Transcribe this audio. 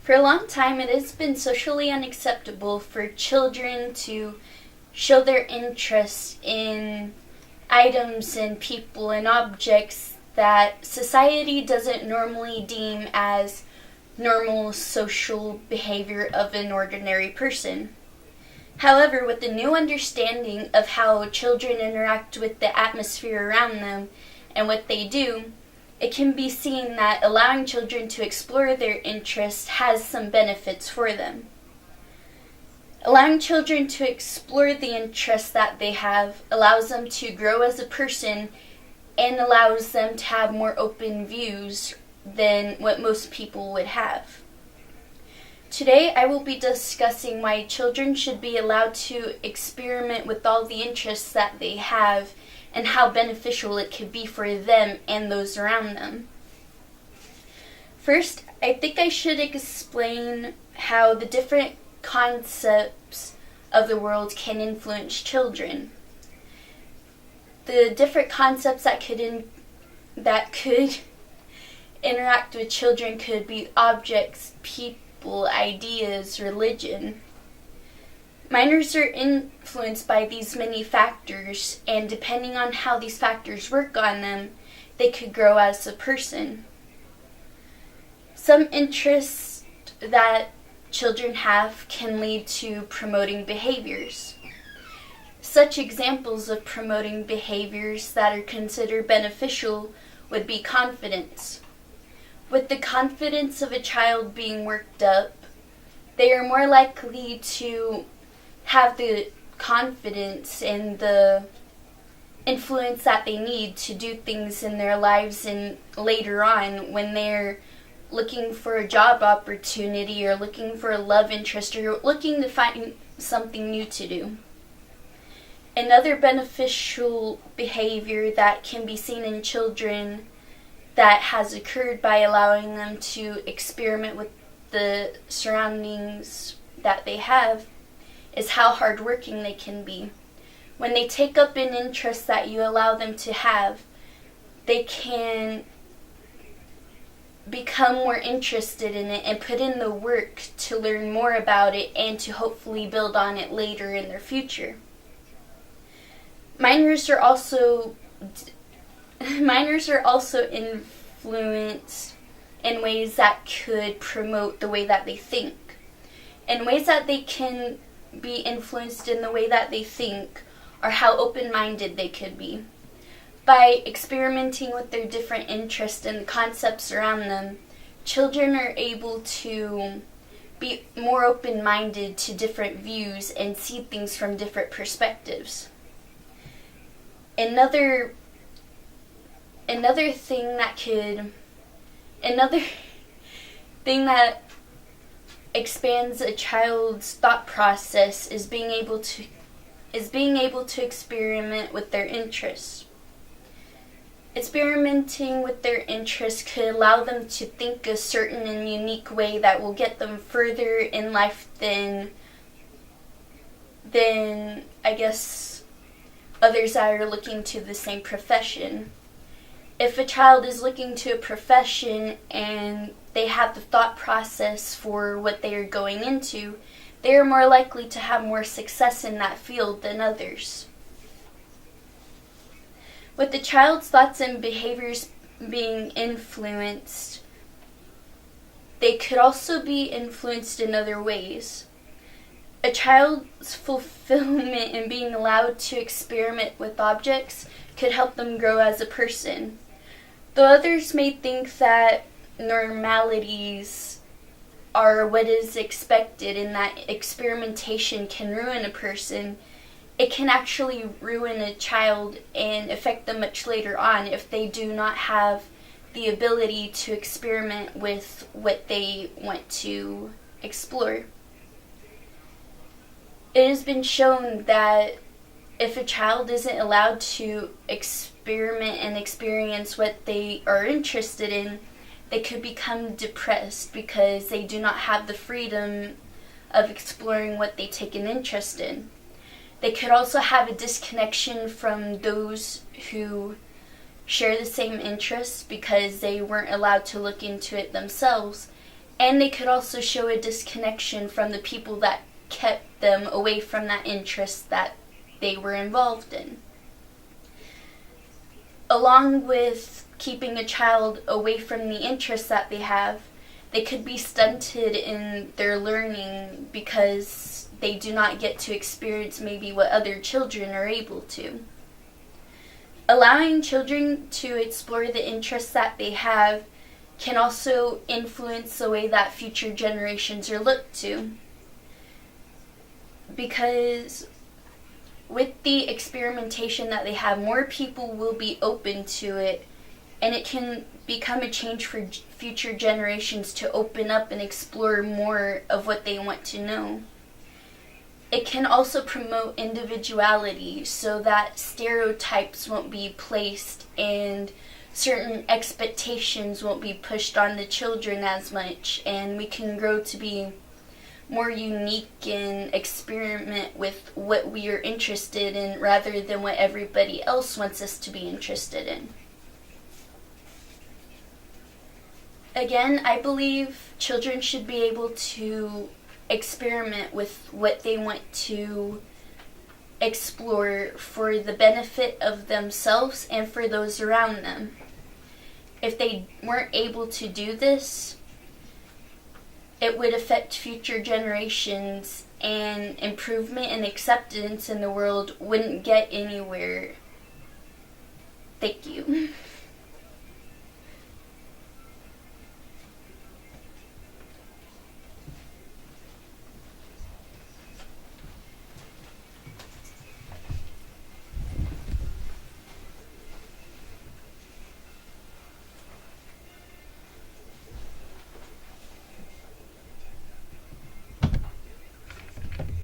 For a long time, it has been socially unacceptable for children to show their interest in items and people and objects that society doesn't normally deem as normal social behavior of an ordinary person. However, with the new understanding of how children interact with the atmosphere around them and what they do, it can be seen that allowing children to explore their interests has some benefits for them. Allowing children to explore the interests that they have allows them to grow as a person and allows them to have more open views than what most people would have. Today I will be discussing why children should be allowed to experiment with all the interests that they have and how beneficial it could be for them and those around them. First, I think I should explain how the different concepts of the world can influence children. The different concepts that could interact with children could be objects, people, ideas, religion. Minors are influenced by these many factors, and depending on how these factors work on them, they could grow as a person. Some interests that children have can lead to promoting behaviors. Such examples of promoting behaviors that are considered beneficial would be confidence. With the confidence of a child being worked up, they are more likely to have the confidence and the influence that they need to do things in their lives and later on when they're looking for a job opportunity or looking for a love interest or looking to find something new to do. Another beneficial behavior that can be seen in children that has occurred by allowing them to experiment with the surroundings that they have is how hardworking they can be. When they take up an interest that you allow them to have, they can become more interested in it and put in the work to learn more about it and to hopefully build on it later in their future. Minors are also influenced in ways that could promote the way that they think. And ways that they can be influenced in the way that they think are how open-minded they could be. By experimenting with their different interests and the concepts around them, children are able to be more open-minded to different views and see things from different perspectives. Another thing that expands a child's thought process is being able to experiment with their interests. Experimenting with their interests could allow them to think a certain and unique way that will get them further in life than I guess others that are looking to the same profession. If a child is looking to a profession and they have the thought process for what they are going into, they are more likely to have more success in that field than others. With the child's thoughts and behaviors being influenced, they could also be influenced in other ways. A child's fulfillment in being allowed to experiment with objects could help them grow as a person. Though others may think that normalities are what is expected and that experimentation can ruin a person, it can actually ruin a child and affect them much later on if they do not have the ability to experiment with what they want to explore. It has been shown that if a child isn't allowed to experiment and experience what they are interested in, they could become depressed because they do not have the freedom of exploring what they take an interest in. They could also have a disconnection from those who share the same interests because they weren't allowed to look into it themselves, And they could also show a disconnection from the people that kept them away from that interest that they were involved in. Along with keeping a child away from the interests that they have, they could be stunted in their learning because they do not get to experience maybe what other children are able to. Allowing children to explore the interests that they have can also influence the way that future generations are looked to. Because with the experimentation that they have, more people will be open to it, and it can become a change for future generations to open up and explore more of what they want to know. It can also promote individuality so that stereotypes won't be placed and certain expectations won't be pushed on the children as much, and we can grow to be more unique and experiment with what we are interested in rather than what everybody else wants us to be interested in. Again, I believe children should be able to experiment with what they want to explore for the benefit of themselves and for those around them. If they weren't able to do this, it would affect future generations, and improvement and acceptance in the world wouldn't get anywhere. Thank you.